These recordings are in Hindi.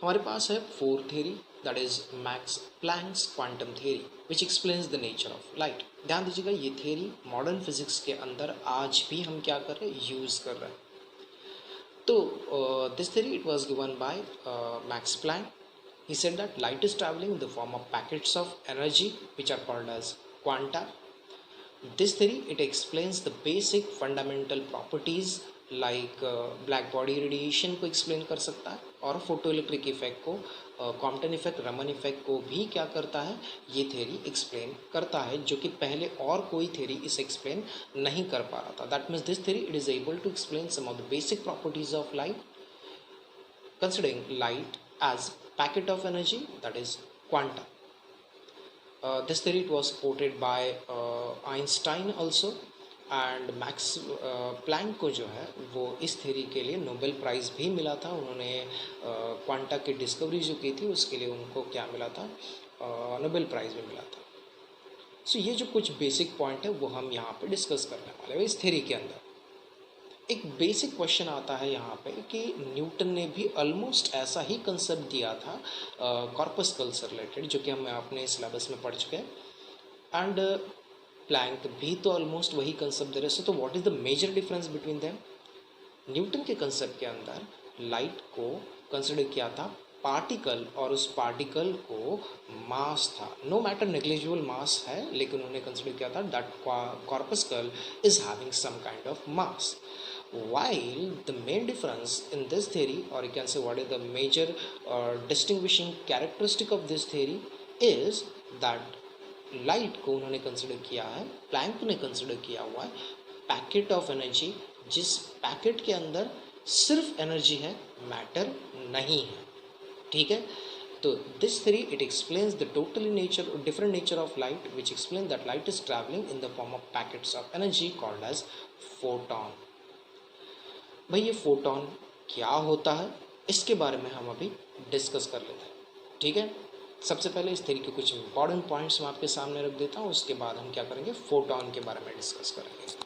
हमारे पास है fourth theory, that is Max Planck's quantum theory which explains the nature of light. ध्यान दीजिएगा, ये थ्योरी मॉडर्न फिजिक्स के अंदर आज भी हम क्या कर रहे हैं, यूज़ कर रहे हैं। तो this theory it was given by Max Planck. He said that light is traveling in the form of packets of energy which are called as quanta. This theory it explains the basic fundamental properties like black body radiation को explain कर सकता है और photoelectric effect को कॉम्पटन इफेक्ट, रमन इफेक्ट को भी क्या करता है, ये थ्योरी एक्सप्लेन करता है, जो कि पहले और कोई थ्योरी इसे एक्सप्लेन नहीं कर पा रहा था। That means this theory it is able to explain some of the basic properties of light considering light as packet of energy, that is quanta. This theory it was supported by Einstein also, and Max Planck को जो है वो इस थ्योरी के लिए नोबेल प्राइज़ भी मिला था। उन्होंने क्वांटा की डिस्कवरी जो की थी उसके लिए उनको क्या मिला था, नोबेल प्राइज़ भी मिला था। सो ये जो कुछ बेसिक पॉइंट है वो हम यहाँ पे डिस्कस करने वाले हैं इस थ्योरी के अंदर। एक बेसिक क्वेश्चन आता है यहाँ पे कि न्यूटन ने भी ऑलमोस्ट ऐसा ही कंसेप्ट दिया था कॉर्पस्कल से रिलेटेड, जो कि हम अपने सिलेबस में पढ़ चुके हैं, एंड प्लैंक भी तो ऑलमोस्ट वही कंसेप्ट दे रहे हैं। तो what is the major difference between them? Newton के कंसेप्ट के अंदर लाइट को कंसिडर किया था पार्टिकल, और उस पार्टिकल को मास था, नो मैटर नेग्लिजिबल मास है, लेकिन उन्होंने कंसिडर किया था that corpuscle is having some kind of mass. While the main difference in this theory, or you can say what is the major distinguishing characteristic of this theory, is that light को उन्होंने कंसिडर किया है, प्लैंक ने कंसिडर किया हुआ है पैकेट ऑफ एनर्जी, जिस पैकेट के अंदर सिर्फ एनर्जी है, मैटर नहीं है। ठीक है, तो this theory it explains the totally nature, different nature of light, which explain that light is travelling in the form of packets of energy called as photon. भाई ये फोटॉन क्या होता है, इसके बारे में हम अभी डिस्कस कर लेते हैं। ठीक है, सबसे पहले इस थ्योरी के कुछ इंपॉर्टेंट पॉइंट्स मैं आपके सामने रख देता हूँ, उसके बाद हम क्या करेंगे, फोटॉन के बारे में डिस्कस करेंगे।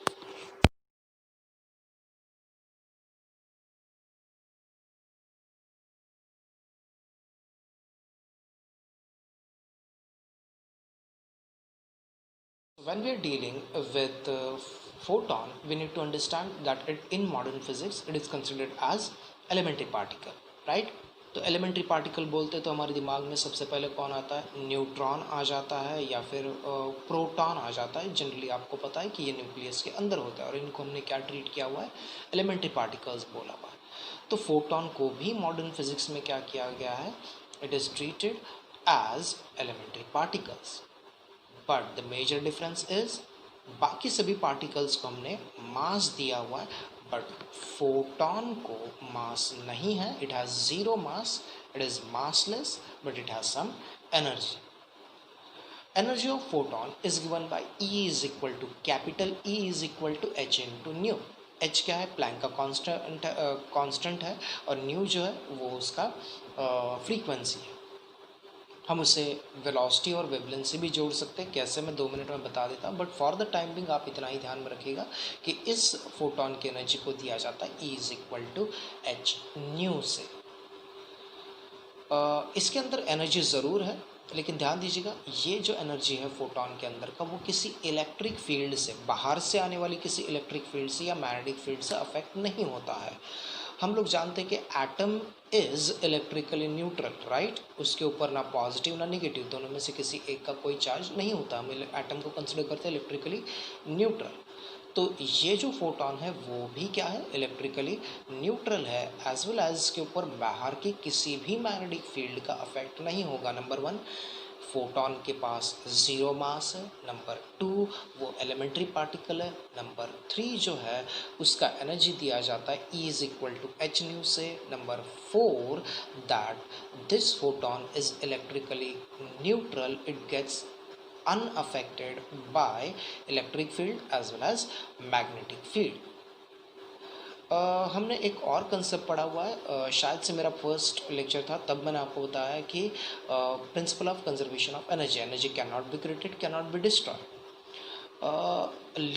When we are dealing with photon, we need to understand that in modern physics it is considered as elementary particle, right? तो एलिमेंट्री पार्टिकल बोलते तो हमारे दिमाग में सबसे पहले कौन आता है, न्यूट्रॉन आ जाता है या फिर प्रोटॉन आ जाता है। जनरली आपको पता है कि ये न्यूक्लियस के अंदर होता है और इनको हमने क्या ट्रीट किया हुआ है, एलिमेंट्री पार्टिकल्स बोला हुआ है। तो फोटॉन को भी मॉडर्न फिजिक्स में क्या किया गया है, it is treated as elementary particles, but the major difference is बाकी सभी पार्टिकल्स को हमने मास दिया हुआ है, बट फोटॉन को मास नहीं है, it has zero mass, it is massless, but it has some energy. Energy of photon is given by E is equal to capital E is equal to H into nu. H क्या है, प्लैंक का कांस्टेंट है, और न्यू जो है वो उसका फ्रीक्वेंसी है। हम उसे वेलोसिटी और वेवलेंसी भी जोड़ सकते हैं, कैसे मैं 2 मिनट में बता देता हूँ, but for the time Bing आप इतना ही ध्यान में रखिएगा कि इस फोटॉन की एनर्जी को दिया जाता है E is equal to H nu से। इसके अंदर एनर्जी ज़रूर है, लेकिन ध्यान दीजिएगा ये जो एनर्जी है फोटॉन के अंदर का, वो किसी इलेक्ट्रिक फील्ड से, बाहर से आने वाली किसी इलेक्ट्रिक फील्ड से या मैग्नेटिक फील्ड से अफेक्ट नहीं होता है। हम लोग जानते हैं कि atom is electrically neutral, right? उसके ऊपर ना पॉजिटिव ना नेगेटिव, दोनों में से किसी एक का कोई चार्ज नहीं होता। हम एटम को कंसिडर करते हैं इलेक्ट्रिकली न्यूट्रल। तो ये जो फोटॉन है वो भी क्या है, इलेक्ट्रिकली न्यूट्रल है, एज वेल एज इसके ऊपर बाहर की किसी भी मैग्नेटिक फील्ड का अफेक्ट नहीं होगा। नंबर 1, फोटॉन के पास ज़ीरो मास है। नंबर 2, वो एलिमेंट्री पार्टिकल है। नंबर 3 जो है उसका एनर्जी दिया जाता है E is equal to H nu से। Number 4, that this photon is electrically neutral, it gets unaffected by electric field as well as magnetic field। हमने एक और कंसेप्ट पढ़ा हुआ है, शायद से मेरा फर्स्ट लेक्चर था, तब मैंने आपको बताया कि principle of conservation of energy, energy can not be created, can not be destroy.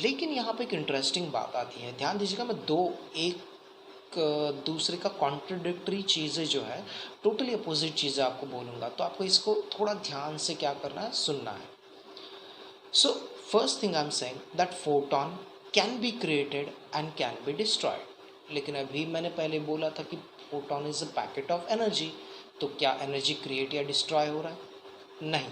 लेकिन यहाँ पे एक इंटरेस्टिंग बात आती है, ध्यान दीजिएगा, मैं एक दूसरे का कॉन्ट्रडिक्टरी चीज़ें जो है, टोटली अपोजिट चीज़ें आपको बोलूँगा, तो आपको इसको थोड़ा ध्यान से क्या करना है, सुनना है. So first thing I am saying that photon can be created and can be destroyed. लेकिन अभी मैंने पहले बोला था कि photon is a packet of energy, तो क्या एनर्जी क्रिएट या डिस्ट्रॉय हो रहा है? नहीं.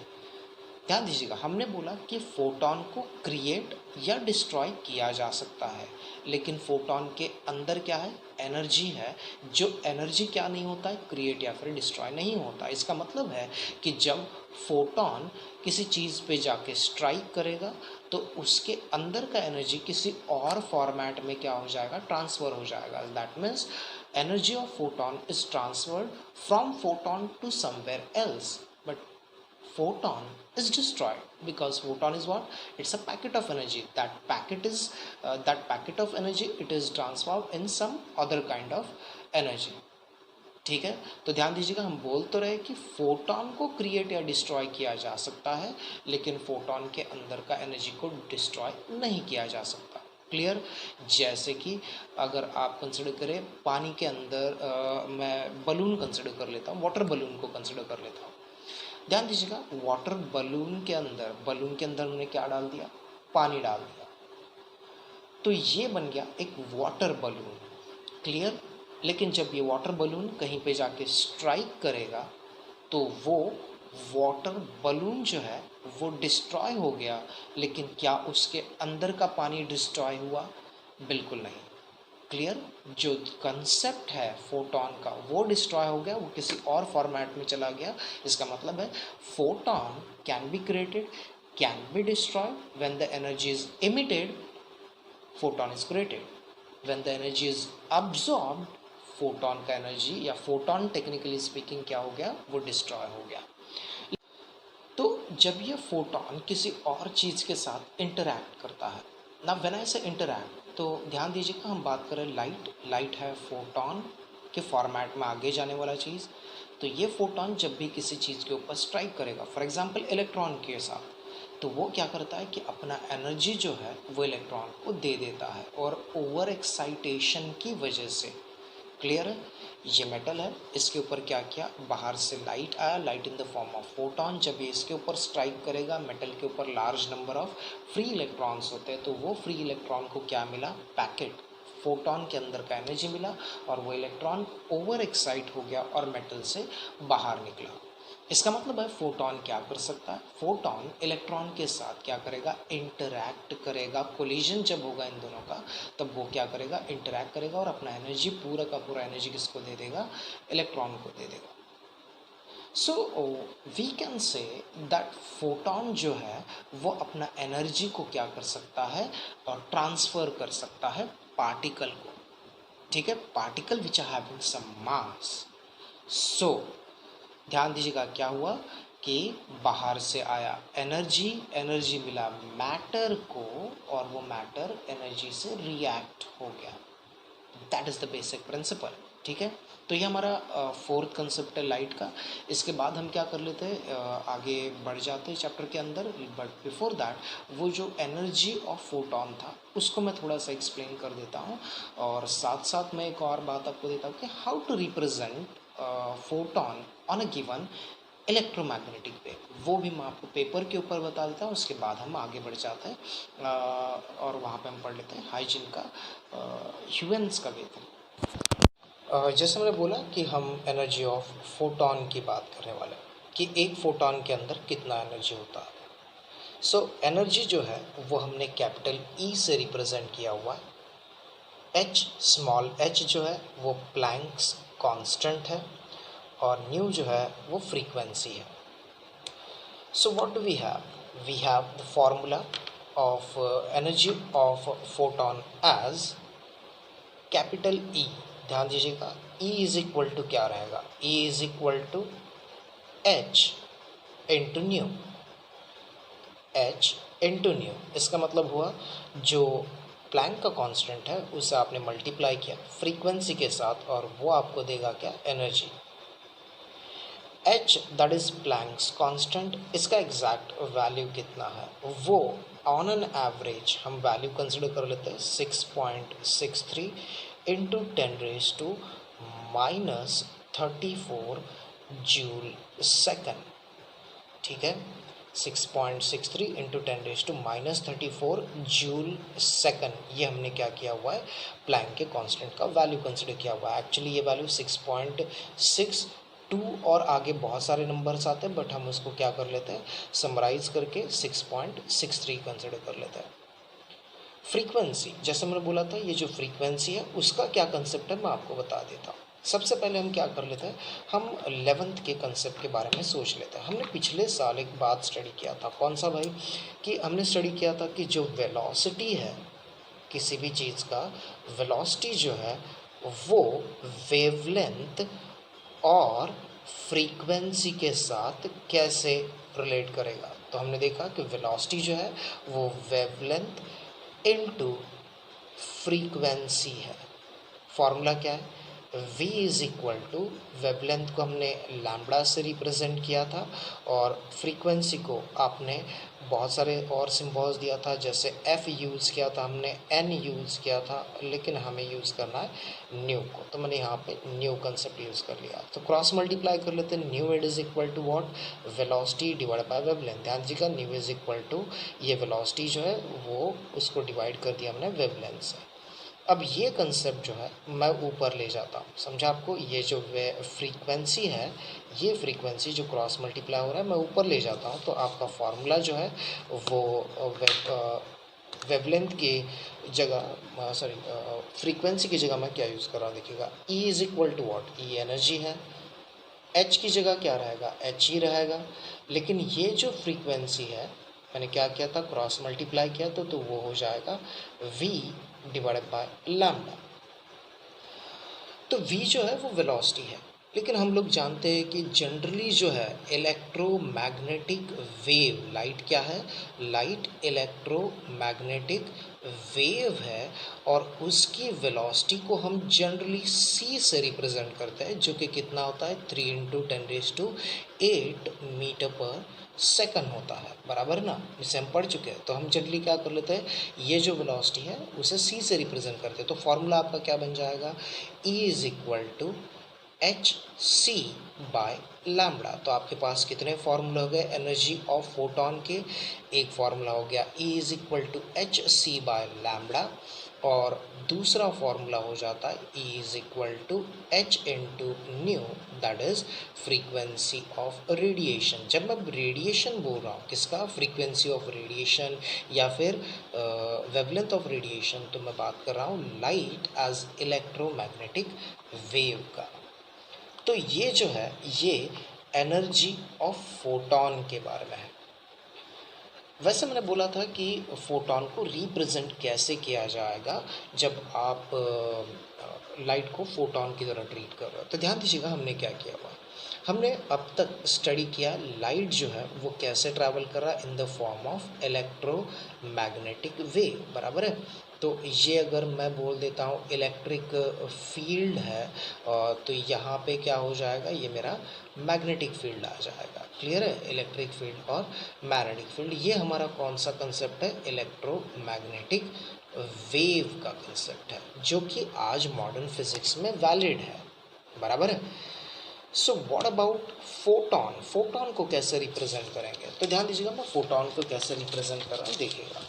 ध्यान दीजिएगा, हमने बोला कि फोटोन को क्रिएट या डिस्ट्रॉय किया जा सकता है, लेकिन फोटोन के अंदर क्या है, एनर्जी है. जो एनर्जी क्या नहीं होता है, क्रिएट या फिर डिस्ट्रॉय नहीं होता. इसका मतलब है कि जब फोटोन किसी चीज़ पे जाके स्ट्राइक करेगा तो उसके अंदर का एनर्जी किसी और फॉर्मेट में क्या हो जाएगा, ट्रांसफ़र हो जाएगा. That means energy of photon is transferred from photon to somewhere else, but photon is destroyed because photon is what, it's a packet of energy. That packet of energy, it is transformed in some other kind of energy. ठीक है, तो ध्यान दीजिएगा, हम बोल तो रहे कि फोटोन को क्रिएट या डिस्ट्रॉय किया जा सकता है, लेकिन फोटोन के अंदर का एनर्जी को डिस्ट्रॉय नहीं किया जा सकता. क्लियर? जैसे कि अगर आप कंसिडर करें पानी के अंदर, मैं बलून कंसिडर कर लेता हूँ, वाटर बलून को कंसिडर कर लेता हूँ. ध्यान दीजिएगा, वाटर बलून के अंदर हमने क्या डाल दिया, पानी डाल दिया, तो ये बन गया एक वाटर बलून. क्लियर? लेकिन जब ये वाटर बलून कहीं पे जाके स्ट्राइक करेगा तो वो वाटर बलून जो है वो डिस्ट्रॉय हो गया, लेकिन क्या उसके अंदर का पानी डिस्ट्रॉय हुआ? बिल्कुल नहीं. क्लियर? जो कंसेप्ट है फोटोन का वो डिस्ट्रॉय हो गया, वो किसी और फॉर्मेट में चला गया. इसका मतलब है photon can be created, can be destroyed. When the energy is emitted, photon is created. When the energy is absorbed, photon का एनर्जी या फोटोन टेक्निकली स्पीकिंग क्या हो गया, वो डिस्ट्रॉय हो गया. तो जब ये फोटोन किसी और चीज़ के साथ इंटरैक्ट करता है ना, व्हेन आई से इंटरैक्ट, तो ध्यान दीजिएगा, हम बात करें लाइट है फोटोन के फॉर्मेट में आगे जाने वाला चीज़. तो ये फोटोन जब भी किसी चीज़ के ऊपर स्ट्राइक करेगा, फॉर एग्जांपल इलेक्ट्रॉन के साथ, तो वो क्या करता है कि अपना एनर्जी जो है वो इलेक्ट्रॉन को दे देता है, और ओवर एक्साइटेशन की वजह से. क्लियर है? ये मेटल है, इसके ऊपर क्या किया, बाहर से लाइट आया, light in the form of photon. जब ये इसके ऊपर स्ट्राइक करेगा, मेटल के ऊपर large number of free electrons होते हैं, तो वो फ्री इलेक्ट्रॉन को क्या मिला, पैकेट, फोटोन के अंदर का एनर्जी मिला, और वो इलेक्ट्रॉन ओवर एक्साइट हो गया और मेटल से बाहर निकला. इसका मतलब है फोटोन क्या कर सकता है, फोटोन इलेक्ट्रॉन के साथ क्या करेगा, इंटरैक्ट करेगा. कोलिजन जब होगा इन दोनों का, तब वो क्या करेगा, इंटरैक्ट करेगा, और अपना एनर्जी, पूरा का पूरा एनर्जी किसको दे देगा, इलेक्ट्रॉन को दे देगा. So we can say that photon जो है वो अपना एनर्जी को क्या कर सकता है, और ट्रांसफ़र कर सकता है पार्टिकल को. ठीक है, particle which are having some mass. So ध्यान दीजिएगा, क्या हुआ कि बाहर से आया एनर्जी मिला मैटर को, और वो मैटर एनर्जी से रिएक्ट हो गया. That is the basic principle. ठीक है, तो ये हमारा फोर्थ कंसेप्ट है लाइट का. इसके बाद हम क्या कर लेते हैं, आगे बढ़ जाते हैं चैप्टर के अंदर. बट बिफोर दैट, वो जो एनर्जी ऑफ फोटोन था उसको मैं थोड़ा सा एक्सप्लेन कर देता हूँ, और साथ साथ मैं एक और बात आपको देता हूँ कि how to represent photon on a given electromagnetic wave. वो भी मैं आपको पेपर के ऊपर बता देता हूँ. उसके बाद हम आगे बढ़ जाते हैं, और वहाँ पे हम पढ़ लेते हैं हाइजीन का, ह्यूएंस का वेव. जैसे मैंने बोला कि हम एनर्जी ऑफ फोटोन की बात करने वाले हैं कि एक फोटोन के अंदर कितना एनर्जी होता है. सो एनर्जी जो है वो हमने कैपिटल ई से रिप्रेजेंट किया हुआ है. एच, स्मॉल एच जो है वो प्लैंक्स कांस्टेंट है, और न्यू जो है वो फ्रीक्वेंसी है. So what do we have, we have the formula of energy of photon as capital E. ध्यान दीजिएगा, ई इज इक्वल टू क्या रहेगा, E is equal to H into nu. H into nu, इसका मतलब हुआ जो प्लैंक का कांस्टेंट है उसे आपने मल्टीप्लाई किया फ्रीक्वेंसी के साथ, और वो आपको देगा क्या, energy. H that is Planck's constant, इसका एग्जैक्ट वैल्यू कितना है, वो ऑन एन एवरेज हम वैल्यू कंसिडर कर लेते हैं 6.63 इंटू 10⁻⁻34 जूल सेकंड। ठीक है, 6.63 इंटू 10⁻⁻34 जूल सेकंड, ये हमने क्या किया हुआ है, प्लैंक के कांस्टेंट का वैल्यू कंसिडर किया हुआ है। एक्चुअली ये वैल्यू 6.62 और आगे बहुत सारे नंबर्स आते हैं, बट हम उसको क्या कर लेते हैं, समराइज करके 6.63 कंसिडर कर लेते हैं। फ्रीक्वेंसी, जैसे मैंने बोला था, ये जो फ्रीक्वेंसी है उसका क्या कंसेप्ट है मैं आपको बता देता हूँ। सबसे पहले हम क्या कर लेते हैं, हम 11th के कंसेप्ट के बारे में सोच लेते हैं। हमने पिछले साल एक बात स्टडी किया था, कौन सा भाई, कि हमने स्टडी किया था कि जो वेलोसिटी है किसी भी चीज़ का, वेलोसिटी जो है वो वेवलेंथ और फ्रीक्वेंसी के साथ कैसे रिलेट करेगा। तो हमने देखा कि वेलोसिटी जो है वो वेवलेंथ इनटू फ्रीक्वेंसी है। फॉर्मूला क्या है, v is equal to, wavelength को हमने लैम्बडा से रिप्रेजेंट किया था और फ्रीक्वेंसी को आपने बहुत सारे और सिम्बॉल्स दिया था, जैसे f यूज़ किया था हमने, n यूज़ किया था, लेकिन हमें यूज़ करना है न्यू को, तो मैंने यहाँ पे न्यू कंसेप्ट यूज़ कर लिया। तो क्रॉस मल्टीप्लाई कर लेते हैं, nu is equal to what, velocity divide by wavelength. ध्यान दीजिएगा, न्यू इज इक्वल टू, ये वेलोसिटी जो है वो उसको डिवाइड कर दिया हमने वेवलेंथ से। अब ये कंसेप्ट जो है मैं ऊपर ले जाता हूँ, समझा आपको, ये जो फ्रीक्वेंसी है, ये फ्रीक्वेंसी जो क्रॉस मल्टीप्लाई हो रहा है मैं ऊपर ले जाता हूँ, तो आपका फार्मूला जो है वो वेवलेंथ की जगह, सॉरी, फ्रीक्वेंसी की जगह मैं क्या यूज़ कर रहा हूँ, देखिएगा, E is equal to what, E energy है, H की जगह क्या रहेगा, H ही रहेगा, लेकिन ये जो फ्रीक्वेंसी है मैंने क्या किया था, क्रॉस मल्टीप्लाई किया तो वो हो जाएगा v डिवाइडेड बाय लैम्डा। तो v जो है वो वेलोसिटी है, लेकिन हम लोग जानते हैं कि जनरली जो है इलेक्ट्रोमैग्नेटिक वेव, लाइट क्या है, लाइट इलेक्ट्रोमैग्नेटिक वेव है, और उसकी वेलोसिटी को हम जनरली c से रिप्रेजेंट करते हैं, जो कि कितना होता है, 3 इंटू 10⁸ मीटर पर सेकंड होता है, बराबर ना, इसे हम पढ़ चुके हैं। तो हम जनरली क्या कर लेते हैं, ये जो वेलोसिटी है उसे c से रिप्रेजेंट करते हैं। तो फॉर्मूला आपका क्या बन जाएगा, E is equal to H C by lambda. तो आपके पास कितने फार्मूला हो गए एनर्जी ऑफ फोटोन के, एक फार्मूला हो गया E is equal to H C by lambda, और दूसरा फार्मूला हो जाता है E is equal to H into nu, that is frequency of radiation. जब मैं रेडिएशन बोल रहा हूँ किसका, फ्रीक्वेंसी ऑफ रेडिएशन या फिर वेवलेंथ ऑफ रेडिएशन, तो मैं बात कर रहा हूँ लाइट एज इलेक्ट्रोमैग्नेटिक वेव का। तो ये जो है ये एनर्जी ऑफ फोटोन के बारे में है। वैसे मैंने बोला था कि फोटोन को रिप्रेजेंट कैसे किया जाएगा जब आप लाइट को फोटोन की तरह ट्रीट कर रहे हो। तो ध्यान दीजिएगा हमने क्या किया हुआ, हमने अब तक स्टडी किया लाइट जो है वो कैसे ट्रैवल कर रहा है इन the form of electromagnetic wave, बराबर है। तो ये अगर मैं बोल देता हूँ इलेक्ट्रिक फील्ड है, तो यहाँ पे क्या हो जाएगा, ये मेरा मैग्नेटिक फील्ड आ जाएगा। क्लियर है, इलेक्ट्रिक फील्ड और मैग्नेटिक फील्ड, ये हमारा कौन सा कंसेप्ट है, इलेक्ट्रोमैग्नेटिक वेव का कंसेप्ट है, जो कि आज मॉडर्न फिजिक्स में वैलिड है, बराबर है। So what about photon, photon को कैसे रिप्रेजेंट करेंगे, तो ध्यान दीजिएगा मैं फोटोन को कैसे रिप्रेजेंट कर रहा हूँ, देखिएगा।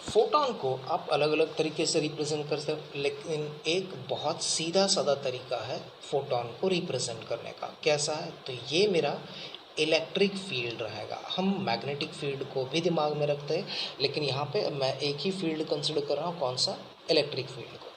फोटोन को आप अलग अलग तरीके से रिप्रेजेंट कर सकते, लेकिन एक बहुत सीधा साधा तरीका है फोटोन को रिप्रेजेंट करने का। कैसा है, तो ये मेरा इलेक्ट्रिक फील्ड रहेगा। हम मैग्नेटिक फील्ड को भी दिमाग में रखते हैं, लेकिन यहाँ पे मैं एक ही फील्ड कंसिडर कर रहा हूँ, कौन सा, इलेक्ट्रिक फील्ड को।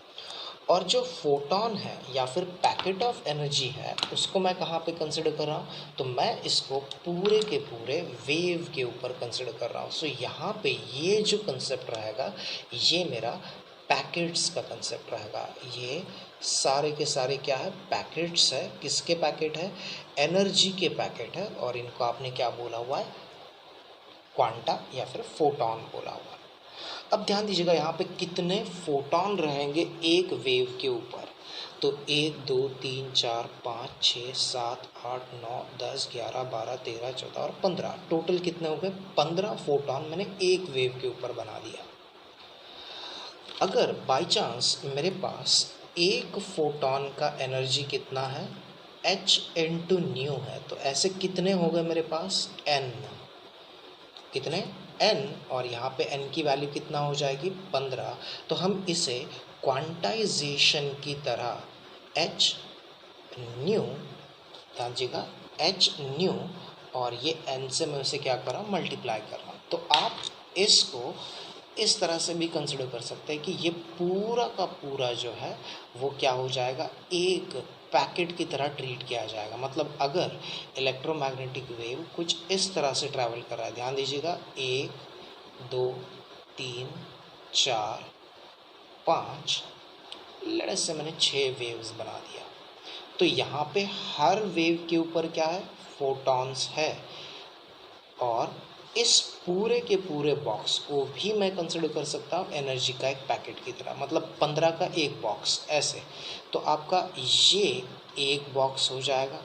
और जो फोटोन है या फिर पैकेट ऑफ एनर्जी है उसको मैं कहाँ पे कंसिडर कर रहा हूँ, तो मैं इसको पूरे के पूरे वेव के ऊपर कंसिडर कर रहा हूँ। सो यहाँ पे ये जो कंसेप्ट रहेगा ये मेरा पैकेट्स का कंसेप्ट रहेगा। ये सारे के सारे क्या है, पैकेट्स है। किसके पैकेट है, एनर्जी के पैकेट है, और इनको आपने क्या बोला हुआ है, क्वांटा या फिर फोटोन बोला हुआ है। अब ध्यान दीजिएगा यहाँ पे कितने फोटोन रहेंगे एक वेव के ऊपर, तो 1 2 3 4 5 6 7 8 9 10 11 12 13 14 और 15, टोटल कितने हो गए, 15 फोटोन मैंने एक वेव के ऊपर बना दिया। अगर बाई चांस मेरे पास एक फोटॉन का एनर्जी कितना है, h इंटू न्यू है, तो ऐसे कितने हो गए मेरे पास, n, कितने, n, और यहाँ पे n की वैल्यू कितना हो जाएगी, 15। तो हम इसे क्वांटाइजेशन की तरह h न्यू, ध्यान दीजिएगा, h न्यू, और ये n से मैं उसे क्या कर रहा हूँ, मल्टीप्लाई कर रहा हूँ। तो आप इसको इस तरह से भी कंसिडर कर सकते हैं कि ये पूरा का पूरा जो है वो क्या हो जाएगा, एक पैकेट की तरह ट्रीट किया जाएगा। मतलब अगर इलेक्ट्रोमैग्नेटिक वेव कुछ इस तरह से ट्रैवल कर रहा है, ध्यान दीजिएगा, 1 2 3 4 5, लेट्स से मैंने 6 वेव्स बना दिया। तो यहाँ पे हर वेव के ऊपर क्या है, फोटॉन्स है, और इस पूरे के पूरे बॉक्स को भी मैं कंसिडर कर सकता हूँ एनर्जी का एक पैकेट की तरह, मतलब 15 का एक बॉक्स ऐसे। तो आपका ये एक बॉक्स हो जाएगा,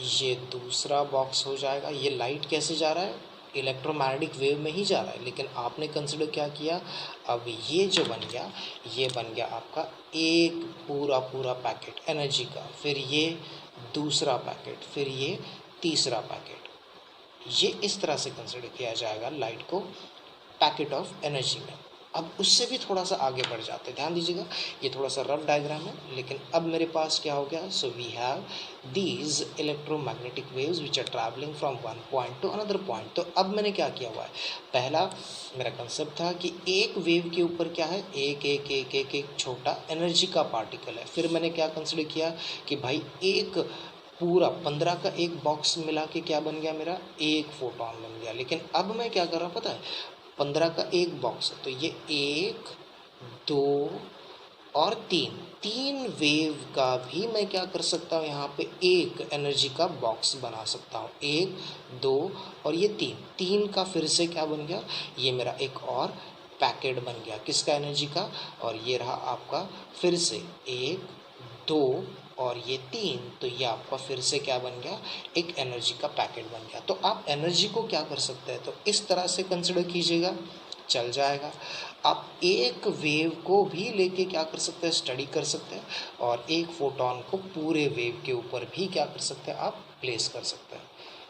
ये दूसरा बॉक्स हो जाएगा। ये लाइट कैसे जा रहा है, इलेक्ट्रोमैग्नेटिक वेव में ही जा रहा है, लेकिन आपने कंसिडर क्या किया, अब ये जो बन गया, ये बन गया आपका एक पूरा पूरा पैकेट एनर्जी का, फिर ये दूसरा पैकेट, फिर ये तीसरा पैकेट। ये इस तरह से कंसिडर किया जाएगा लाइट को पैकेट ऑफ एनर्जी में। अब उससे भी थोड़ा सा आगे बढ़ जाते हैं, ध्यान दीजिएगा, ये थोड़ा सा रफ डायग्राम है, लेकिन अब मेरे पास क्या हो गया, so we have these electromagnetic waves which are travelling from one point to another point. तो अब मैंने क्या किया हुआ है, पहला मेरा कंसेप्ट था कि एक वेव के ऊपर क्या है, एक एक एक एक एक छोटा एनर्जी का पार्टिकल है। फिर मैंने क्या कंसिडर किया कि भाई एक पूरा 15 का एक बॉक्स मिला के क्या बन गया, मेरा एक फोटॉन बन गया। लेकिन अब मैं क्या कर रहा हूँ पता है, 15 का एक बॉक्स है, तो ये 1 2 और 3 वेव का भी मैं क्या कर सकता हूँ, यहाँ पे एक एनर्जी का बॉक्स बना सकता हूँ। 1 2 और ये 3 का फिर से क्या बन गया, ये मेरा एक और पैकेट बन गया किसका, एनर्जी का। और ये रहा आपका फिर से 1 2 और ये 3, तो ये आपका फिर से क्या बन गया, एक एनर्जी का पैकेट बन गया। तो आप एनर्जी को क्या कर सकते हैं, तो इस तरह से कंसिडर कीजिएगा, चल जाएगा। आप एक वेव को भी लेके क्या कर सकते हैं, स्टडी कर सकते हैं, और एक फोटॉन को पूरे वेव के ऊपर भी क्या कर सकते हैं, आप प्लेस कर सकते हैं।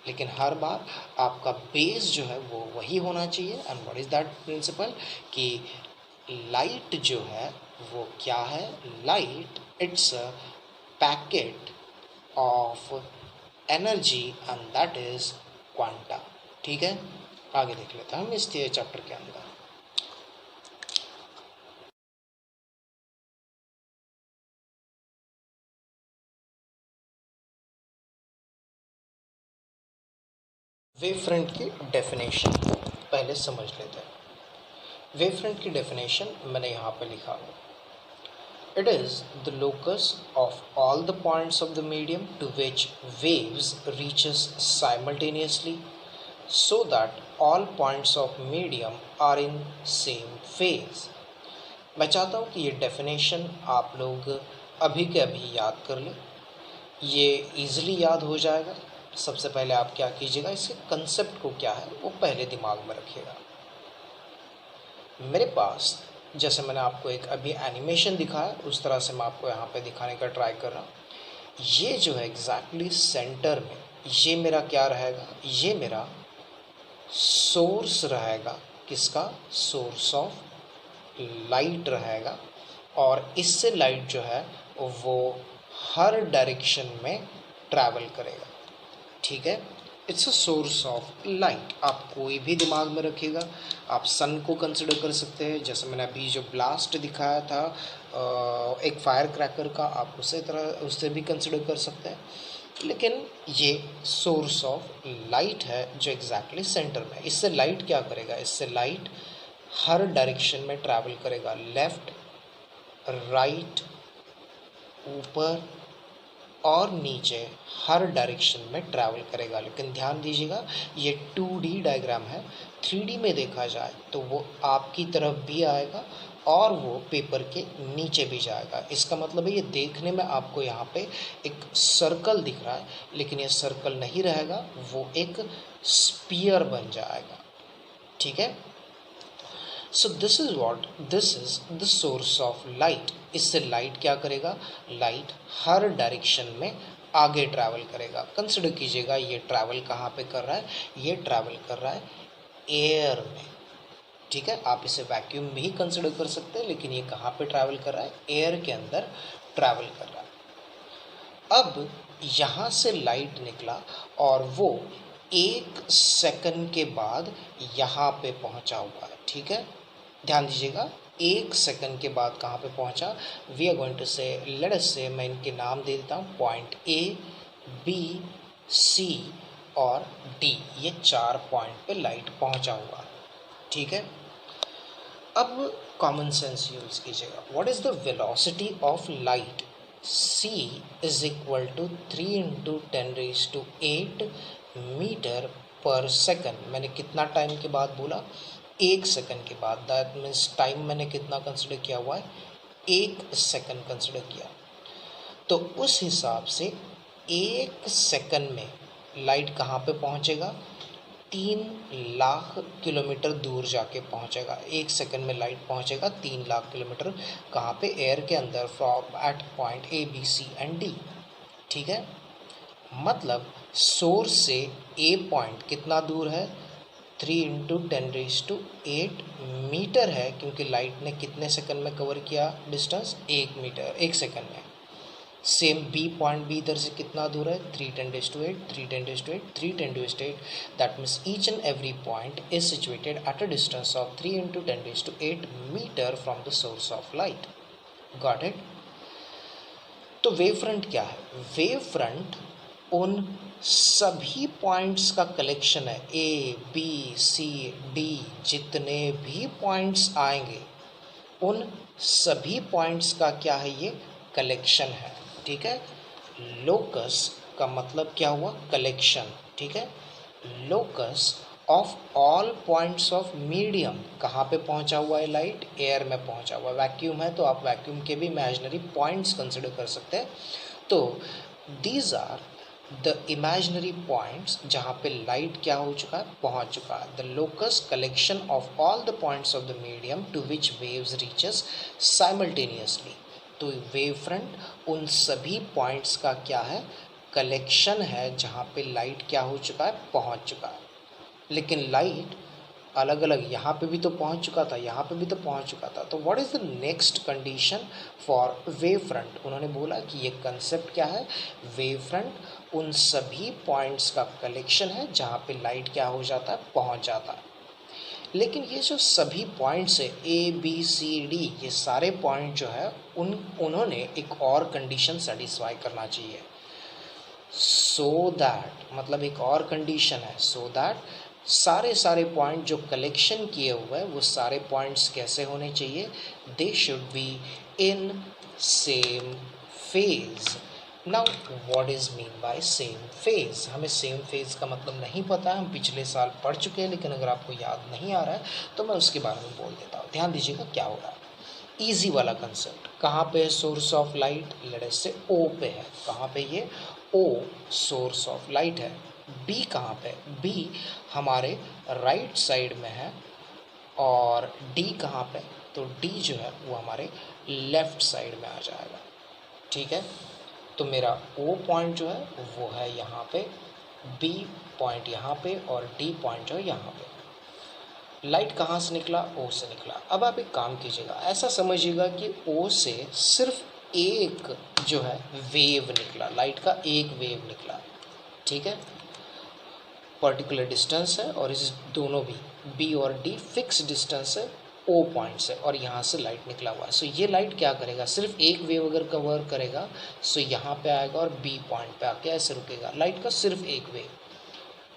लेकिन हर बार आपका बेस जो है वो वही होना चाहिए। And what is that principle, कि लाइट जो है वो क्या है, light it's a packet of energy and that is quanta. ठीक है, आगे देख लेते हैं हम इस चैप्टर के अंदर। वेव फ्रंट की डेफिनेशन पहले समझ लेते हैं। वेव फ्रंट की डेफिनेशन मैंने यहाँ पे लिखा है, it is the locus of all the points of the medium to which waves reaches simultaneously, so that all points of medium are in same phase। मैं चाहता हूँ कि ये डेफिनेशन आप लोग अभी के अभी याद कर लें, ये इजीली याद हो जाएगा। सबसे पहले आप क्या कीजिएगा, इसके कंसेप्ट को क्या है वो पहले दिमाग में रखिएगा। मेरे पास जैसे मैंने आपको एक अभी एनिमेशन दिखाया, उस तरह से मैं आपको यहाँ पे दिखाने का ट्राई कर रहा हूँ। ये जो है एग्जैक्टली सेंटर में ये मेरा क्या रहेगा, ये मेरा सोर्स रहेगा, किसका, सोर्स ऑफ लाइट रहेगा। और इससे लाइट जो है वो हर डायरेक्शन में ट्रैवल करेगा। ठीक है, it's a source of light. आप कोई भी दिमाग में रखिएगा, आप सन को कंसिडर कर सकते हैं, जैसे मैंने अभी जो ब्लास्ट दिखाया था एक फायर क्रैकर का, आप उससे भी कंसिडर कर सकते हैं। लेकिन ये सोर्स ऑफ लाइट है जो एग्जैक्टली सेंटर में। इससे लाइट क्या करेगा, इससे लाइट हर डायरेक्शन में ट्रैवल करेगा, लेफ़्ट राइट ऊपर और नीचे हर डायरेक्शन में ट्रैवल करेगा। लेकिन ध्यान दीजिएगा ये 2D डायग्राम है, 3D में देखा जाए तो वो आपकी तरफ भी आएगा और वो पेपर के नीचे भी जाएगा। इसका मतलब है ये देखने में आपको यहाँ पे एक सर्कल दिख रहा है, लेकिन ये सर्कल नहीं रहेगा, वो एक स्फीयर बन जाएगा। ठीक है, so this is the source of light. इससे लाइट क्या करेगा, लाइट हर डायरेक्शन में आगे ट्रैवल करेगा। कंसिडर कीजिएगा ये ट्रैवल कहाँ पे कर रहा है, ये ट्रैवल कर रहा है एयर में, ठीक है। आप इसे वैक्यूम भी कंसिडर कर सकते हैं, लेकिन ये कहाँ पे ट्रैवल कर रहा है, एयर के अंदर ट्रैवल कर रहा है। अब यहाँ से लाइट निकला और वो 1 सेकंड के बाद यहाँ पे पहुँचा हुआ है, ठीक है। ध्यान दीजिएगा 1 सेकंड के बाद कहाँ पे पहुँचा, वी आर गोइंग टू से, लेट अस से, मैं इनके नाम दे देता हूँ, पॉइंट ए, बी, सी और डी, ये 4 पॉइंट पे लाइट पहुँचा हुआ है, ठीक है। अब कॉमन सेंस यूज कीजिएगा। What is the velocity of light, c is equal to 3 × 10⁸ metre per second. मैंने कितना टाइम के बाद बोला, 1 सेकंड के बाद। दैट मीन्स टाइम मैंने कितना कंसिडर किया हुआ है, 1 सेकंड कंसिडर किया। तो उस हिसाब से 1 सेकंड में लाइट कहाँ पे पहुँचेगा, 3 लाख किलोमीटर दूर जाके पहुंचेगा। 1 सेकंड में लाइट पहुंचेगा 3 लाख किलोमीटर, कहाँ पे, एयर के अंदर, from at point A, B, C and D, ठीक है। मतलब सोर्स से ए पॉइंट कितना दूर है, 3 × 10⁸ मीटर है, क्योंकि लाइट ने कितने सेकंड में कवर किया डिस्टेंस, 1 मीटर 1 सेकंड में। सेम बी पॉइंट बी इधर से कितना दूर है, 3 × 10⁸, 3 × 10⁸, 3 × 10⁸। That means each and every point is situated at a distance of 3 × 10⁸ metre from the source of light. Got it. तो वेव फ्रंट क्या है, वेव फ्रंट उन सभी पॉइंट्स का कलेक्शन है, ए, बी, सी, डी, जितने भी पॉइंट्स आएंगे उन सभी पॉइंट्स का क्या है, ये कलेक्शन है, ठीक है। लोकस का मतलब क्या हुआ, कलेक्शन, ठीक है। Locus of all points of medium, कहाँ पे पहुंचा हुआ है लाइट, एयर में पहुंचा हुआ है। वैक्यूम है तो आप वैक्यूम के भी इमेजिनरी पॉइंट्स कंसिडर कर सकते हैं। तो these are the imaginary points जहाँ पे लाइट क्या हो चुका है, पहुँच चुका है। The locus collection of all the points of the medium to which waves reaches simultaneously. तो वेव फ्रंट उन सभी पॉइंट्स का क्या है, कलेक्शन है, जहाँ पे लाइट क्या हो चुका है, पहुँच चुका है। लेकिन लाइट अलग अलग, यहाँ पे भी तो पहुँच चुका था, यहाँ पे भी तो पहुँच चुका था। तो what is the next condition for wave front, उन्होंने बोला कि ये कंसेप्ट क्या है, वेव फ्रंट उन सभी पॉइंट्स का कलेक्शन है जहाँ पे लाइट क्या हो जाता है, पहुँच जाता है। लेकिन ये जो सभी पॉइंट्स है, ए, बी, सी, डी, ये सारे पॉइंट जो है उन्होंने एक और कंडीशन सेटिस्फाई करना चाहिए। सो दैट, मतलब एक और कंडीशन है, सो दैट सारे पॉइंट जो कलेक्शन किए हुए हैं वो सारे पॉइंट्स कैसे होने चाहिए, they should be in same phase. Now what is mean by same phase, हमें सेम फेज का मतलब नहीं पता है, हम पिछले साल पढ़ चुके हैं, लेकिन अगर आपको याद नहीं आ रहा है तो मैं उसके बारे में बोल देता हूँ। ध्यान दीजिएगा क्या हो रहा है, ईजी वाला कंसेप्ट। कहाँ पे है source of light, let's say ओ पे है, कहाँ पे, ये ओ सोर्स ऑफ लाइट है। बी कहाँ पे, बी हमारे राइट साइड में है, और डी कहाँ पे, तो डी जो है वो हमारे लेफ्ट साइड में आ जाएगा, ठीक है। तो मेरा ओ पॉइंट जो है वो है यहाँ पे, बी पॉइंट यहाँ पे, और डी पॉइंट जो है यहाँ पे। लाइट कहाँ से निकला, ओ से निकला। अब आप एक काम कीजिएगा, ऐसा समझिएगा कि ओ से सिर्फ एक जो है वेव निकला, लाइट का एक वेव निकला, ठीक है। पर्टिकुलर डिस्टेंस है, और इस दोनों भी बी और डी फिक्स डिस्टेंस है ओ पॉइंट से, और यहाँ से लाइट निकला हुआ है। सो ये लाइट क्या करेगा, सिर्फ एक वेव अगर कवर करेगा सो यहाँ पे आएगा और बी पॉइंट पे आके ऐसे रुकेगा। लाइट का सिर्फ एक वेव,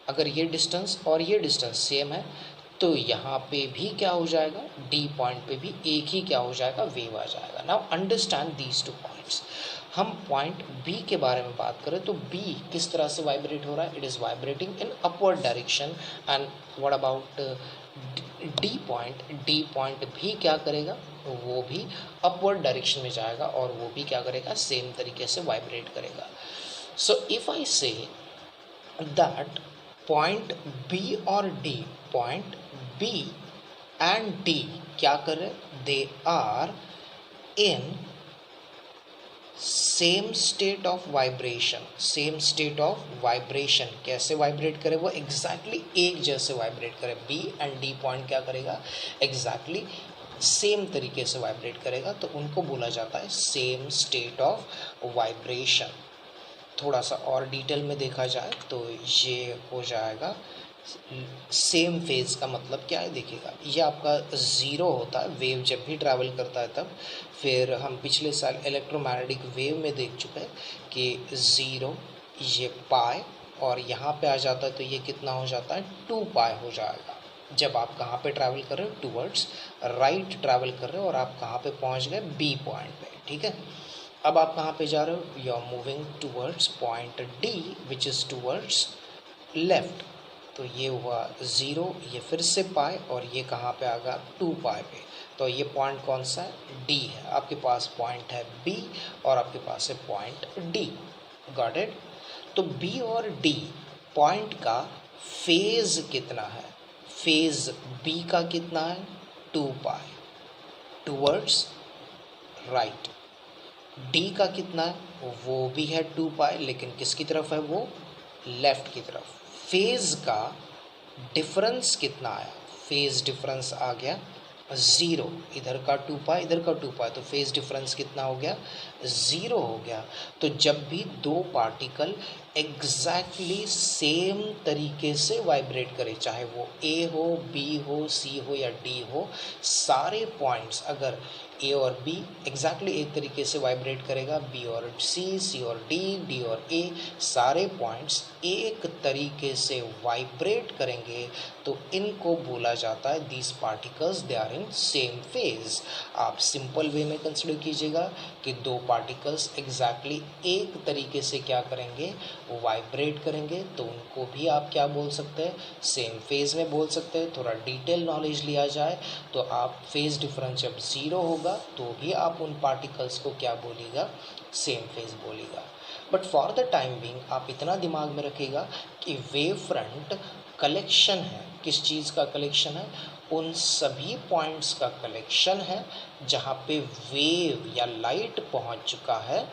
अगर ये डिस्टेंस और ये डिस्टेंस सेम है तो यहाँ पे भी क्या हो जाएगा, डी पॉइंट पे भी एक ही क्या हो जाएगा, वेव आ जाएगा। Now understand these two points. हम पॉइंट बी के बारे में बात करें तो बी किस तरह से वाइब्रेट हो रहा है, it is vibrating in upward direction. And what about D point, D point भी क्या करेगा, वो भी अपवर्ड डायरेक्शन में जाएगा, और वो भी क्या करेगा, सेम तरीके से वाइब्रेट करेगा। सो if I say that point B और D, point B and D क्या कर रहे, they are in same state of vibration. Same state of vibration कैसे वाइब्रेट करे, वो एग्जैक्टली एक जैसे वाइब्रेट करे। बी एंड डी पॉइंट क्या करेगा, एग्जैक्टली सेम तरीके से वाइब्रेट करेगा, तो उनको बोला जाता है सेम स्टेट ऑफ वाइब्रेशन। थोड़ा सा और डिटेल में देखा जाए तो ये हो जाएगा सेम फेज का मतलब क्या है, देखिएगा ये आपका ज़ीरो होता है वेव जब भी ट्रैवल करता है तब। फिर हम पिछले साल इलेक्ट्रोमैग्नेटिक वेव में देख चुके हैं कि ज़ीरो, ये पाई, और यहाँ पे आ जाता है तो ये कितना हो जाता है, 2 पाई हो जाएगा। जब आप कहाँ पे ट्रैवल कर रहे हो, टूवर्ड्स राइट ट्रैवल कर रहे हो, और आप कहाँ पे पहुँच गए, बी पॉइंट पे, ठीक है। अब आप कहाँ पे जा रहे हो, you are moving towards point D which is towards left. तो ये हुआ ज़ीरो, ये फिर से पाए, और ये कहाँ पे आ गया, 2 पाए पे। तो ये पॉइंट कौन सा है, डी है। आपके पास पॉइंट है बी और आपके पास है पॉइंट डी। Got it. तो बी और डी पॉइंट का फेज कितना है, फेज बी का कितना है, 2 पाए टूवर्ड्स राइट। डी का कितना है, वो भी है 2 पाए, लेकिन किसकी तरफ है, वो लेफ्ट की तरफ। फेज का डिफरेंस कितना आया, फेज डिफरेंस आ गया ज़ीरो, इधर का 2 पाई इधर का 2 पाई, तो फेज डिफरेंस कितना हो गया, ज़ीरो हो गया। तो जब भी दो पार्टिकल एग्जैक्टली सेम तरीके से वाइब्रेट करे, चाहे वो ए हो, बी हो, सी हो या डी हो, सारे पॉइंट्स अगर ए और बी एग्जैक्टली एक तरीके से वाइब्रेट करेगा, बी और सी, सी और डी, डी और ए, सारे पॉइंट्स एक तरीके से वाइब्रेट करेंगे, तो इनको बोला जाता है these particles they are in same phase. आप सिंपल वे में कंसिडर कीजिएगा कि दो पार्टिकल्स एग्जैक्टली एक तरीके से क्या करेंगे, वाइब्रेट करेंगे, तो उनको भी आप क्या बोल सकते हैं, सेम फेज में बोल सकते हैं। थोड़ा डिटेल नॉलेज लिया जाए तो आप फेज डिफरेंस जब ज़ीरो होगा तो भी आप उन पार्टिकल्स को क्या बोलिएगा, सेम फेज बोलिएगा। But for the time Bing आप इतना दिमाग में रखिएगा कि वेव फ्रंट कलेक्शन है, किस चीज़ का कलेक्शन है, उन सभी पॉइंट्स का कलेक्शन है जहाँ पे वेव या लाइट पहुँच चुका है।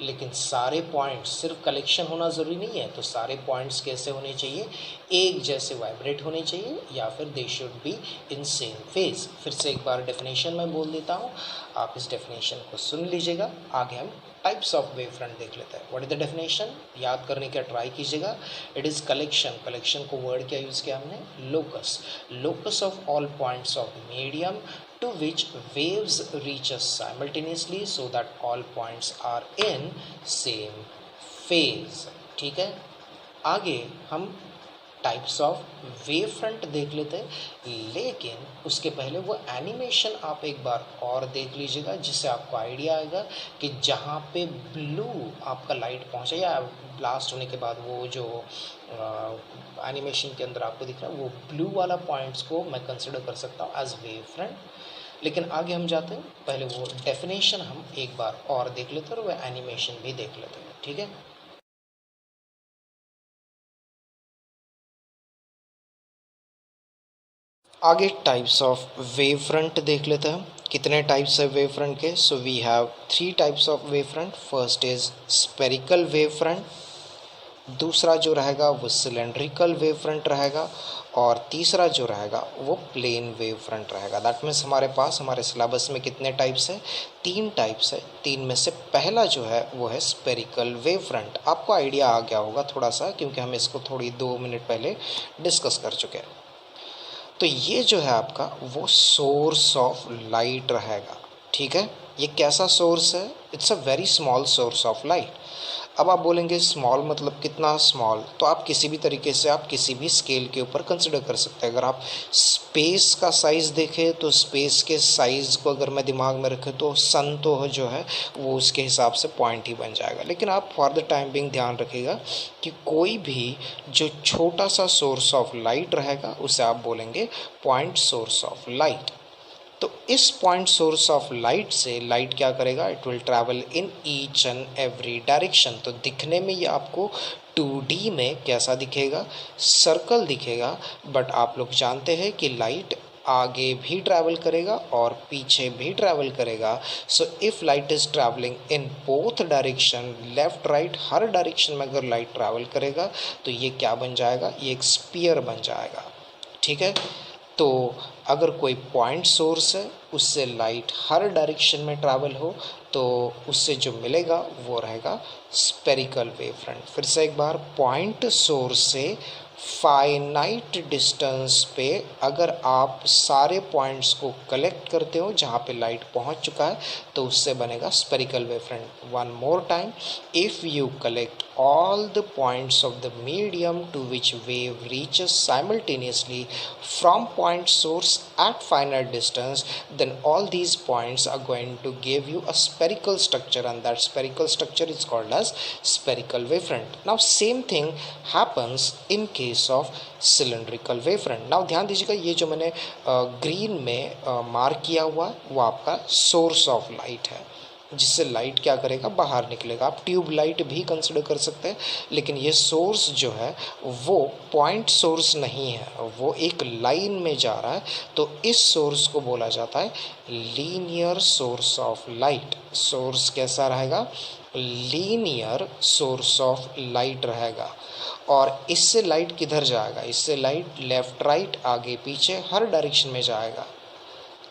लेकिन सारे पॉइंट्स सिर्फ कलेक्शन होना ज़रूरी नहीं है, तो सारे पॉइंट्स कैसे होने चाहिए, एक जैसे वाइब्रेट होने चाहिए, या फिर they should be in same phase. फिर से एक बार डेफिनेशन मैं बोल देता हूँ, आप इस डेफिनेशन को सुन लीजिएगा। आगे हम टाइप्स ऑफ वेव फ्रंट देख लेते हैं। व्हाट इज द डेफिनेशन, याद करने का ट्राई कीजिएगा। इट इज़ कलेक्शन, कलेक्शन को वर्ड क्या यूज़ किया हमने, locus, locus of all points of medium to which waves reaches simultaneously so that all points are in same phase। ठीक है, आगे हम टाइप्स ऑफ वेव फ्रंट देख लेते हैं, लेकिन उसके पहले वो एनिमेशन आप एक बार और देख लीजिएगा, जिससे आपको आइडिया आएगा कि जहाँ पे ब्लू आपका लाइट पहुँचे या ब्लास्ट होने के बाद वो जो एनिमेशन के अंदर आपको दिख रहा है, वो ब्लू वाला पॉइंट्स को मैं कंसिडर कर सकता हूँ एज वेव फ्रंट। लेकिन आगे हम जाते हैं, पहले वो डेफिनेशन हम एक बार और देख लेते हैं और वह एनिमेशन भी देख लेते हैं। ठीक है, आगे टाइप्स ऑफ वेव फ्रंट देख लेते हैं। कितने टाइप्स है वेव फ्रंट के, so we have 3 types of wave front. First is spherical wave front, दूसरा जो रहेगा वो सिलेंड्रिकल वेव फ्रंट रहेगा, और तीसरा जो रहेगा वो प्लेन वेव फ्रंट रहेगा। दैट मीन्स हमारे पास हमारे सिलेबस में कितने टाइप्स है, 3 टाइप्स है। 3 में से पहला जो है वो है स्पेरिकल वेव फ्रंट। आपको आइडिया आ गया होगा थोड़ा सा, क्योंकि हम इसको थोड़ी 2 मिनट पहले डिस्कस कर चुके हैं। तो ये जो है आपका वो सोर्स ऑफ लाइट रहेगा। ठीक है, ये कैसा सोर्स है, it's a very small source of light. अब आप बोलेंगे स्मॉल मतलब कितना स्मॉल, तो आप किसी भी तरीके से आप किसी भी स्केल के ऊपर कंसिडर कर सकते हैं। अगर आप स्पेस का साइज़ देखें तो स्पेस के साइज़ को अगर मैं दिमाग में रखें तो सन तो जो है वो उसके हिसाब से पॉइंट ही बन जाएगा। लेकिन आप फॉर द टाइम बिंग ध्यान रखिएगा कि कोई भी जो छोटा सा सोर्स ऑफ लाइट रहेगा उसे आप बोलेंगे पॉइंट सोर्स ऑफ लाइट। तो इस पॉइंट सोर्स ऑफ लाइट से लाइट क्या करेगा, it will travel in each and every direction. तो दिखने में ये आपको 2D में कैसा दिखेगा, सर्कल दिखेगा। बट आप लोग जानते हैं कि लाइट आगे भी ट्रैवल करेगा और पीछे भी ट्रैवल करेगा। So if light is travelling in both direction, left right her direction में अगर लाइट ट्रैवल करेगा तो ये क्या बन जाएगा, ये एक स्फीयर बन जाएगा। ठीक है, तो अगर कोई पॉइंट सोर्स है उससे लाइट हर डायरेक्शन में ट्रैवल हो तो उससे जो मिलेगा वो रहेगा स्पेरिकल वेव फ्रंट। फिर से एक बार, पॉइंट सोर्स से फाइनाइट डिस्टेंस पे अगर आप सारे पॉइंट्स को कलेक्ट करते हो जहाँ पे लाइट पहुँच चुका है तो उससे बनेगा spherical wave front. One more time, if you collect all the points of the medium to which wave reaches simultaneously from point source at finite distance, then all these points are going to give you a spherical structure, and that spherical structure is called as spherical wavefront. Now same thing happens in case of cylindrical wavefront. Now ध्यान दीजिएगा, ये जो मैंने ग्रीन में मार्क किया हुआ है वो आपका सोर्स ऑफ लाइट है जिससे लाइट क्या करेगा, बाहर निकलेगा। आप ट्यूब लाइट भी कंसिडर कर सकते हैं, लेकिन ये सोर्स जो है वो पॉइंट सोर्स नहीं है, वो एक लाइन में जा रहा है, तो इस सोर्स को बोला जाता है linear source of light. Source कैसा रहेगा, लीनियर सोर्स ऑफ लाइट रहेगा। और इससे लाइट किधर जाएगा, इससे लाइट लेफ़्ट राइट आगे पीछे हर डायरेक्शन में जाएगा।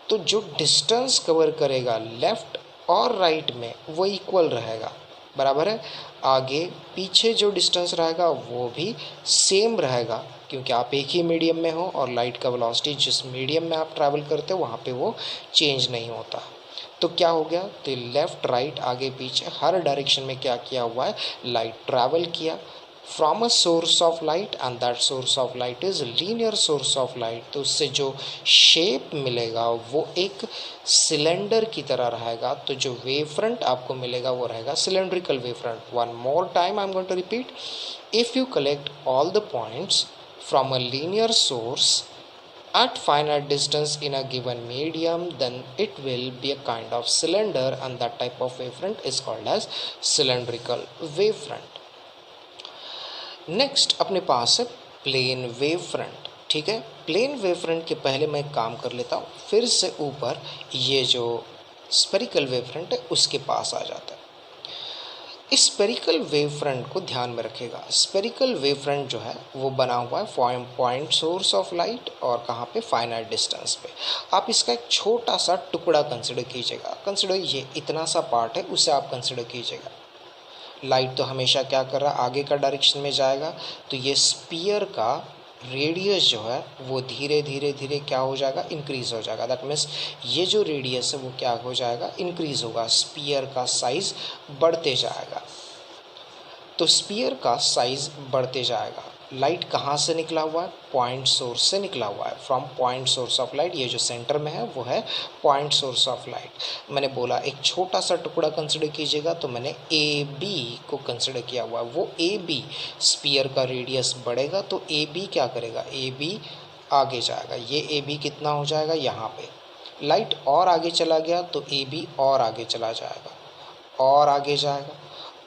तो जो डिस्टेंस कवर करेगा लेफ़्ट और राइट में वो इक्वल रहेगा, बराबर है। आगे पीछे जो डिस्टेंस रहेगा वो भी सेम रहेगा, क्योंकि आप एक ही मीडियम में हो और लाइट का वेलोसिटी जिस मीडियम में आप ट्रैवल करते हो वहाँ पे वो चेंज नहीं होता। तो क्या हो गया, तो लेफ़्ट राइट आगे पीछे हर डायरेक्शन में क्या किया हुआ है, लाइट ट्रैवल किया from a source of light, and that source of light is linear source of light. तो उससे जो शेप मिलेगा वो एक सिलेंडर की तरह रहेगा। तो जो वेव फ्रंट आपको मिलेगा वो रहेगा cylindrical wave front. One more time I am going to repeat, if you collect all the points from a linear source at finite distance in a given medium, then it will be a kind of cylinder, and that type of wavefront is called as cylindrical wavefront. Next अपने पास है प्लेन वेव फ्रंट। ठीक है, प्लेन वेव फ्रंट के पहले मैं काम कर लेता हूँ, फिर से ऊपर ये जो स्पेरिकल वेव फ्रंट है उसके पास आ जाता है। इस स्पेरिकल वेव फ्रंट को ध्यान में रखेगा। स्पेरिकल वेव फ्रंट जो है वो बना हुआ है पॉइंट सोर्स ऑफ लाइट और कहाँ पे, फाइनाइट डिस्टेंस पे। आप इसका एक छोटा सा टुकड़ा कंसिडर कीजिएगा। कंसिडर ये इतना सा पार्ट है, उसे आप कंसिडर कीजिएगा। लाइट तो हमेशा क्या कर रहा है, आगे का डायरेक्शन में जाएगा, तो ये स्पीयर का रेडियस जो है वो धीरे धीरे धीरे क्या हो जाएगा, इंक्रीज़ हो जाएगा। दैट मीन्स ये जो रेडियस है वो क्या हो जाएगा, इंक्रीज़ होगा, स्पीयर का साइज़ बढ़ते जाएगा। तो स्पीयर का साइज़ बढ़ते जाएगा। लाइट कहाँ से निकला हुआ है, पॉइंट सोर्स से निकला हुआ है, from point source of light. ये जो सेंटर में है वो है पॉइंट सोर्स ऑफ लाइट। मैंने बोला एक छोटा सा टुकड़ा कंसिडर कीजिएगा, तो मैंने ए बी को कंसिडर किया हुआ है। वो ए बी, स्पीयर का रेडियस बढ़ेगा तो ए बी क्या करेगा, ए बी आगे जाएगा। ये ए बी कितना हो जाएगा, यहाँ पे लाइट और आगे चला गया तो ए बी और आगे चला जाएगा और आगे जाएगा,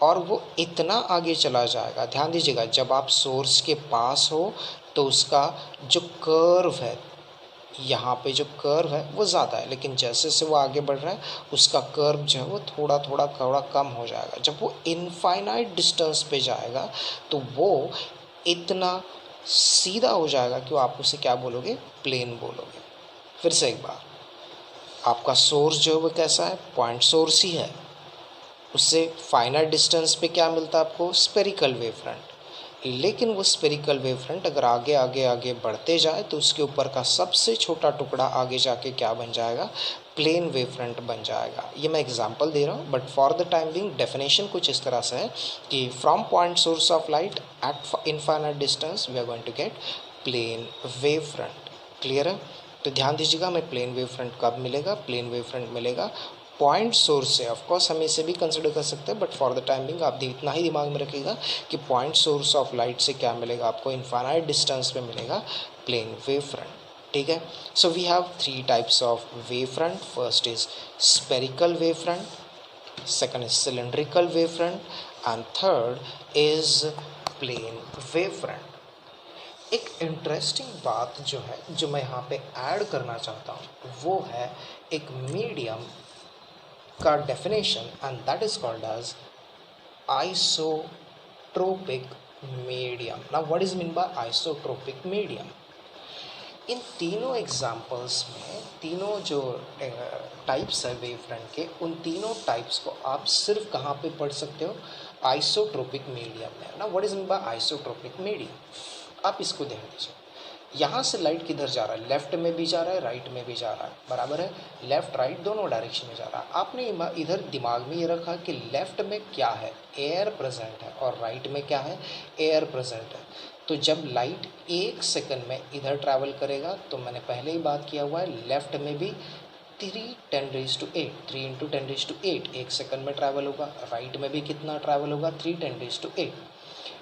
और वो इतना आगे चला जाएगा। ध्यान दीजिएगा, जब आप सोर्स के पास हो तो उसका जो कर्व है, यहाँ पे जो कर्व है वो ज़्यादा है, लेकिन जैसे जैसे वो आगे बढ़ रहा है उसका कर्व जो है वो थोड़ा थोड़ा कम हो जाएगा। जब वो इनफाइनाइट डिस्टेंस पे जाएगा तो वो इतना सीधा हो जाएगा कि आप उसे क्या बोलोगे, प्लेन बोलोगे। फिर से एक बार, आपका सोर्स जो है वो कैसा है, पॉइंट सोर्स ही है, उससे फाइनाइट डिस्टेंस पे क्या मिलता है आपको, स्पेरिकल वेव फ्रंट। लेकिन वो स्पेरिकल वेव फ्रंट अगर आगे आगे आगे बढ़ते जाए तो उसके ऊपर का सबसे छोटा टुकड़ा आगे जाके क्या बन जाएगा, प्लेन वेव फ्रंट बन जाएगा। ये मैं एग्जांपल दे रहा हूँ, but for the time being definition कुछ इस तरह से है कि from point source of light at infinite distance we are going to get plane wave front. Clear है? तो ध्यान दीजिएगा, हमें प्लेन वेव फ्रंट कब मिलेगा, प्लेन वेव फ्रंट मिलेगा पॉइंट सोर्स से। ऑफकोर्स हम इसे भी कंसिडर कर सकते हैं, बट फॉर द टाइमिंग आप इतना ही दिमाग में रखिएगा कि पॉइंट सोर्स ऑफ लाइट से क्या मिलेगा आपको, इनफाइनाइट डिस्टेंस पे मिलेगा प्लेन वेव फ्रंट। ठीक है, so we have three types of wave front. First is spherical wave front, second is cylindrical wave front, and third is plane wave front. एक इंटरेस्टिंग बात जो है, जो मैं यहाँ पे ऐड करना चाहता हूँ, वो है एक मीडियम का definition, and that is called as isotropic medium. Now what is mean by isotropic medium? इन तीनों एग्जाम्पल्स में तीनों जो टाइप्स है वेव फ्रंट के, उन तीनों टाइप्स को आप सिर्फ कहाँ पे पढ़ सकते हो? आइसोट्रोपिक मीडियम में. ना what is mean by isotropic medium? आप इसको ध्यान दीजिए. यहाँ से लाइट किधर जा रहा है? लेफ्ट में भी जा रहा है, राइट में भी जा रहा है, बराबर है. लेफ्ट राइट दोनों डायरेक्शन में जा रहा है. आपने इधर दिमाग में ये रखा कि लेफ्ट में क्या है? एयर प्रेजेंट है. और राइट में क्या है? एयर प्रेजेंट है. तो जब लाइट 1 सेकंड में इधर ट्रैवल करेगा, तो मैंने पहले ही बात किया हुआ है, लेफ्ट में भी 3 इंटू 10⁸ 1 सेकंड में ट्रैवल होगा. राइट में भी कितना ट्रैवल होगा? 3 10⁸.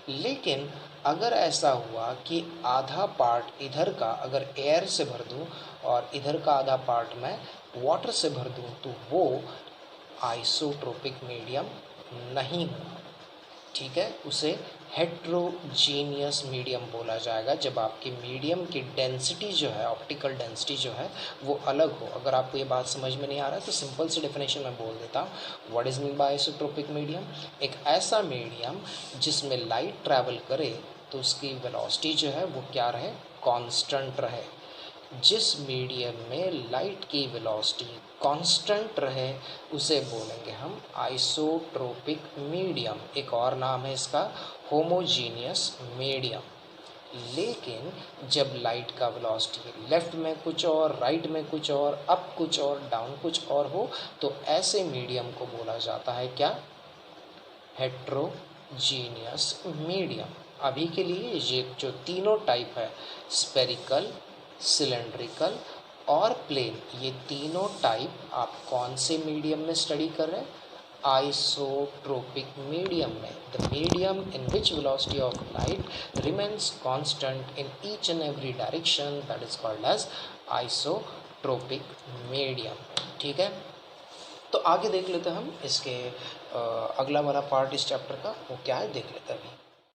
लेकिन अगर ऐसा हुआ कि आधा पार्ट इधर का अगर एयर से भर दूं और इधर का आधा पार्ट मैं वाटर से भर दूं, तो वो आइसोट्रोपिक मीडियम नहीं होगा. ठीक है, उसे हेट्रोजीनियस मीडियम बोला जाएगा, जब आपकी मीडियम की डेंसिटी जो है, ऑप्टिकल डेंसिटी जो है, वो अलग हो. अगर आपको ये बात समझ में नहीं आ रहा है तो सिंपल सी डेफिनेशन मैं बोल देता हूँ. What is mean by isotropic medium? एक ऐसा मीडियम जिसमें लाइट ट्रैवल करे तो उसकी वेलोसिटी जो है वो क्या रहे? कांस्टेंट रहे. जिस मीडियम में लाइट की वेलोसिटी कांस्टेंट रहे उसे बोलेंगे हम आइसोट्रोपिक मीडियम. एक और नाम है इसका होमोजीनियस मीडियम. लेकिन जब लाइट का वेलोसिटी लेफ्ट में कुछ और, राइट में कुछ और, अप कुछ और, डाउन कुछ और हो, तो ऐसे मीडियम को बोला जाता है क्या? Heterogeneous medium. अभी के लिए ये जो तीनों टाइप है, स्पेरिकल, सिलेंड्रिकल और प्लेन, ये तीनों टाइप आप कौन से मीडियम में स्टडी कर रहे हैं? आइसोट्रोपिक मीडियम में. The medium in which velocity of light remains constant in each and every direction, that is called as isotropic medium. ठीक है, तो आगे देख लेते हैं हम इसके अगला वाला पार्ट इस चैप्टर का, वो क्या है देख लेते हैं अभी.